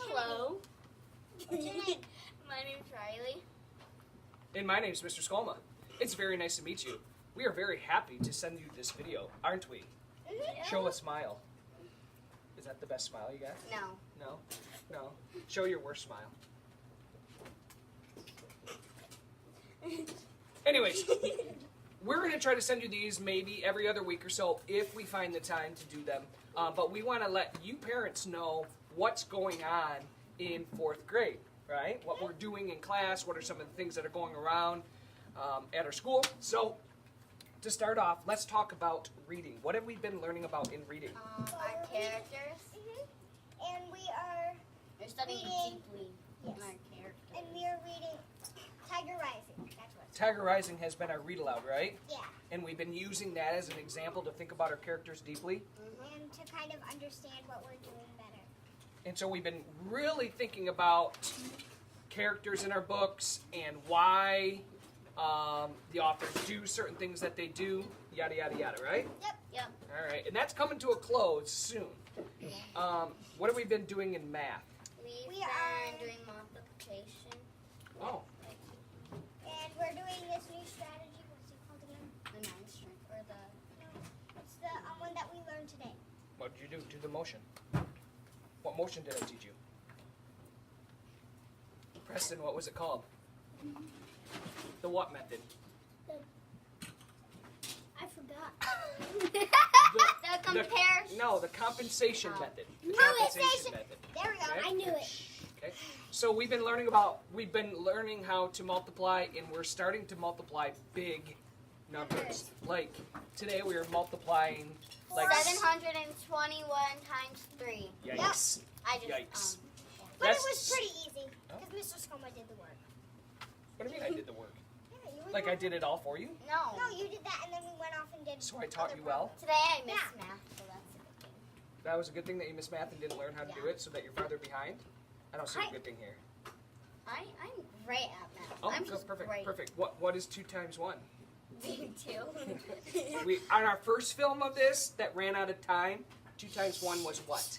Hello. What's your name? My name's Riley. And my name's Mr. Skolma. It's very nice to meet you. We are very happy to send you this video, aren't we? Show a smile. Is that the best smile you got? No. No? No. Show your worst smile. Anyways, we're going to try to send you these maybe every other week or so if we find the time to do them. But we want to let you parents know what's going on in 4th grade, right? What we're doing in class, what are some of the things that are going around at our school. So, to start off, let's talk about reading. What have we been learning about in reading? Our characters. And we are We're studying Reading. deeply Yes. in our characters. and we are reading Tiger Rising. That's what. Tiger Rising has been our read aloud, right? Yeah. And we've been using that as an example to think about our characters deeply. And to kind of understand what we're doing better. And so we've been really thinking about characters in our books and why the authors do certain things that they do, yada, yada, yada, right? Yep. All right. And that's coming to a close soon. What have we been doing in math? We've We been are- doing multiplication. Oh, And we're doing this new strategy. What's it called again? The 9 string or the It's the one that we learned today. what did you do? Do the motion. What motion did I teach you? Preston, what was it called? The what method? I forgot. the comparison. No, the compensation method. The Compensation. method. There we go. Okay. I knew it. Okay. So we've been learning how to multiply, and we're starting to multiply big numbers. Like today we are multiplying like 721 times 3. yikes. I just Yikes. But That's- it was pretty easy Huh? because Mr. Skoma did the work. What do you mean I did the work? Yeah, you were Like the I one- did it all for you? No. No, you did that, and then we went off and did. So I taught other you well? problems. Today I missed Yeah. math, so that's a good thing. That was a good thing that you missed math and didn't learn how to do Yeah. it so that you're farther behind? I don't see a I- good thing here. I'm great at math. Oh, I'm good, just perfect, great. perfect. What is 2 times 1? 2. We on our first film of this that ran out of time, 2 times 1 was what?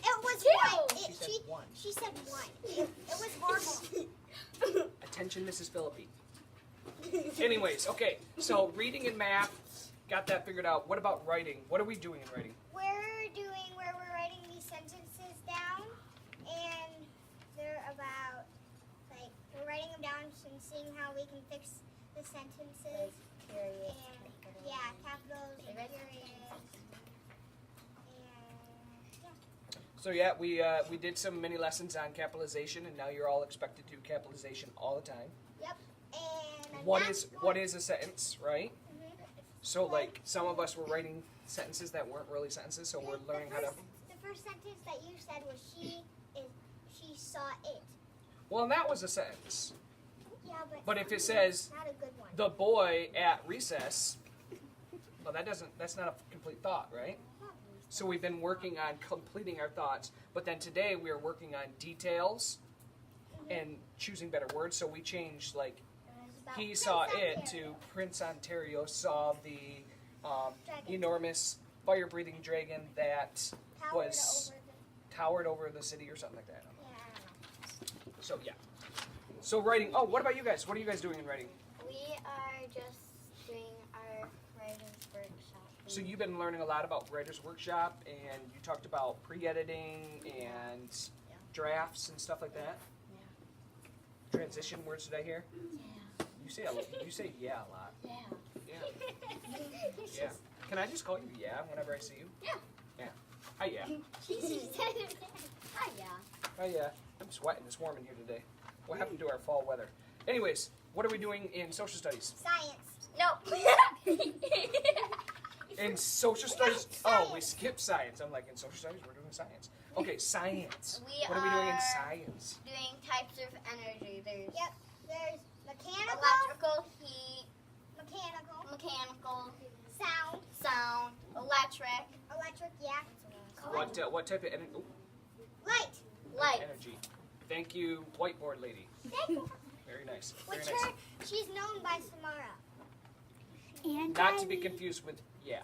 It was Two. one. She said 1. She said one. It was horrible. Attention, Mrs. Philippi. Anyways, okay, so reading and math, got that figured out. What about writing? What are we doing in writing? We're doing where we're writing these sentences down, and they're about like we're writing them down and seeing how we can fix the sentences. Period. And yeah, capitals and Periods. periods. And So yeah, we did some mini lessons on capitalization, and now you're all expected to do capitalization all the time. yep. And What is a sentence, right? Mhm. So like some of us were writing sentences that weren't really sentences, so we're learning how to. The first sentence that you said was she saw it. Well, and that was a sentence. Yeah, But if it says not a good one. the boy at recess, well, that's not a complete thought, right? So we've been working on completing our thoughts, but then today we are working on details and choosing better words. So we changed like About he Prince saw it Ontario. to Prince Ontario saw the Dragon. enormous fire-breathing dragon that Towered was over towered over the city or something like that. the, yeah, I don't know. So yeah. So writing. Oh, what about you guys? What are you guys doing in writing? We are just doing our writer's workshop. So you've been learning a lot about Writer's Workshop, and you talked about pre-editing and drafts and stuff like that. Yeah. Transition words, did I hear? Yeah. You say yeah a lot. Yeah. Yeah. Yeah. Can I just call you yeah whenever I see you? Yeah. Yeah. Hi yeah. Hi, yeah. Hi yeah. I'm sweating. It's warm in here today. What happened to our fall weather? Anyways, what are we doing in social studies? Science. No. In social studies, oh, we skipped science. I'm like, in social studies, we're doing science. Okay, science. We What are we doing in are- science? Doing types of energy. There's Yep. There's mechanical, electrical, heat, mechanical, sound, sound, electric, electric, yeah. What type of energy? Light. light. Energy. Thank you, whiteboard lady. Very nice. Very Which nice. her, she's known by Samara. Not to be confused with yeah.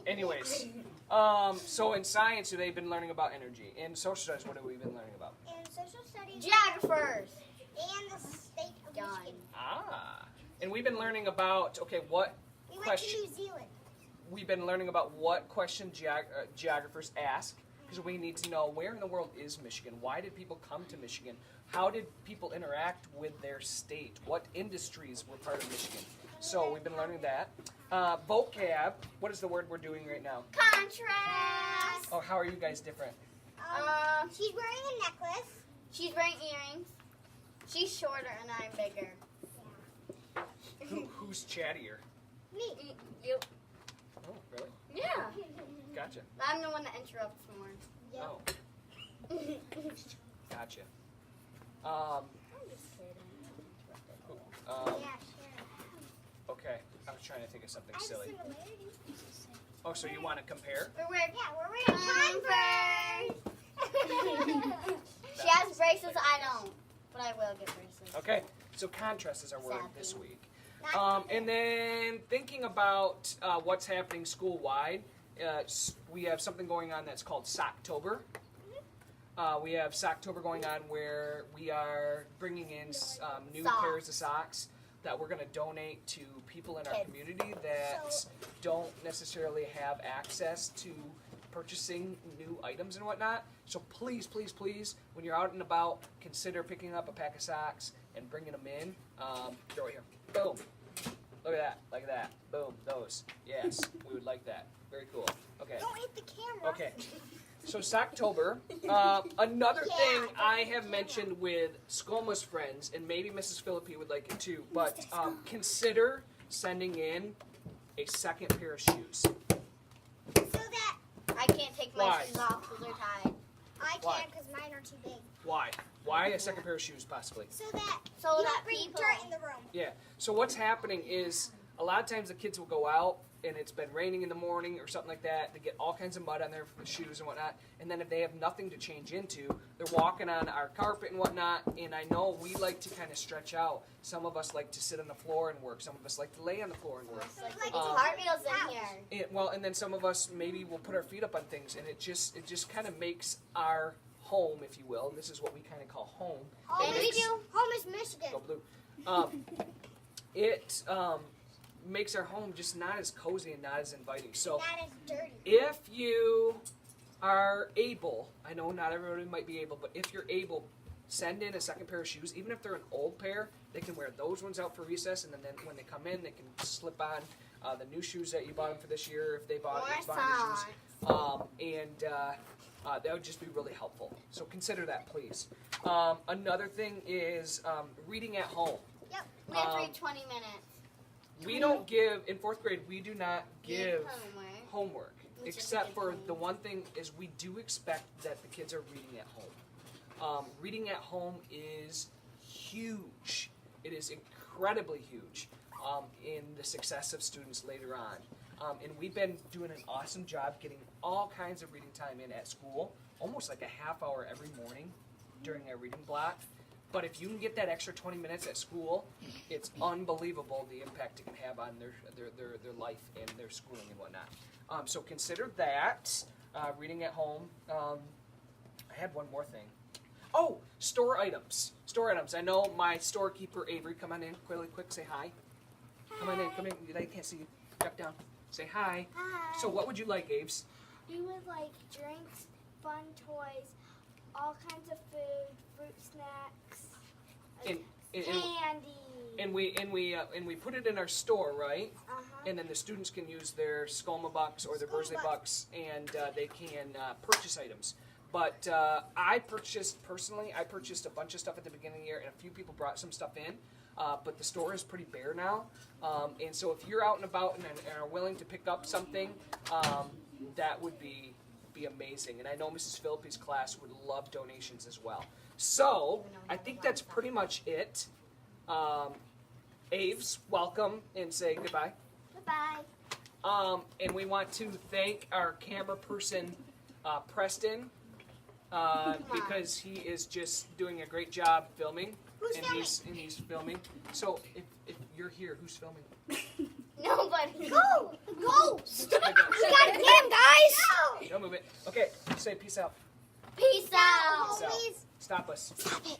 Anyways, So in science, they've been learning about energy. In social studies, what have we been learning about? And social studies. Geographers. And the state of Done. Michigan. Ah. And we've been learning about, okay, what We went question? to New Zealand. We've been learning about what question geographers ask, because we need to know where in the world is Michigan? Why did people come to Michigan? How did people interact with their state? What industries were part of Michigan? So we've been learning that. Vocab, what is the word we're doing right now? Contrast. Oh, how are you guys different? She's wearing a necklace. She's wearing earrings. She's shorter and I'm bigger. Who's chattier? Me. You. Oh, really? Yeah. Gotcha. I'm the one that interrupts more. Oh, gotcha. I'm just kidding. Yeah, sure. Okay, I was trying to think of something I have silly. similarities. Oh, so you want to compare? We're wearing Yeah, we're wearing Converse. She has braces, I don't. But I will get braces. Okay, so contrast is our word this Sadly. week. And then thinking about what's happening school-wide, we have something going on that's called Socktober. We have Socktober going on where we are bringing in new Socks. pairs of socks that we're going to donate to people in our Kids. community that don't necessarily have access to purchasing new items and whatnot. So please, please, please, when you're out and about, consider picking up a pack of socks and bringing them in. They're right here. Boom. Look at that. Like that. Boom. Those. Yes. We would like that. Very cool. Okay. Don't hit the camera. Okay. So Socktober. Another thing I have mentioned with Skoma's friends, and maybe Mrs. Philippi would like it too, but consider sending in a second pair of shoes. So that I can't take my Why? shoes off because they're tied. I Why? can't because mine are too big. Why? Why a second pair of shoes, possibly? So that So you that don't bring people- dirt in the room. Yeah. So what's happening is a lot of times the kids will go out and it's been raining in the morning or something like that. They get all kinds of mud on their shoes and whatnot. And then if they have nothing to change into, they're walking on our carpet and whatnot. And I know we like to kind of stretch out. Some of us like to sit on the floor and work. Some of us like to lay on the floor and work. It's like Like the Um, cartwheels in here. And then some of us maybe will put our feet up on things, and it just kind of makes our home, if you will. And this is what we kind of call home. Home And It we makes- do. Home is Michigan. Go blue. It makes our home just not as cozy and not as inviting. So That is dirty. if you are able, I know not everybody might be able, but if you're able, send in a second pair of shoes. Even if they're an old pair, they can wear those ones out for recess, and then when they come in, they can slip on the new shoes that you bought them for this year if they bought More new shoes. socks. That would just be really helpful. So consider that, please. Another thing is reading at home. Yep. We have Um, 20 minutes. We don't give, in fourth grade, we do not give Homework. homework. Which is Except good for homework. the one thing is we do expect that the kids are reading at home. Reading at home is huge. It is incredibly huge in the success of students later on. And we've been doing an awesome job getting all kinds of reading time in at school, almost like a half hour every morning during our reading block. But if you can get that extra 20 minutes at school, it's unbelievable the impact it can have on their life and their schooling and whatnot. So consider that, reading at home. I had one more thing. Oh, store items. Store items. I know my storekeeper, Avery, come on in, quick, say hi. Come on in, come in. I can't see you. Duck down. Say hi. Hi. So what would you like, Aves? We would like drinks, fun toys, all kinds of food, fruit snacks, And, and, candy. and we put it in our store, right? Uh-huh. And then the students can use their Skoma bucks or their Skoma Burzley bucks. bucks, and they can purchase items. But I purchased a bunch of stuff at the beginning of the year, and a few people brought some stuff in. But the store is pretty bare now, and so if you're out and about and are willing to pick up something, that would be amazing. And I know Mrs. Philippi's class would love donations as well. So I think that's pretty much it. Aves, welcome and say goodbye. Goodbye. And we want to thank our camera person, Preston, because he is just doing a great job filming. Who's and filming? he's filming. So if you're here, who's filming? Nobody. Go! Go! I got- We gotta get him, guys! Okay, say peace out. Peace out. Peace out. Homies. Stop us. Stop it.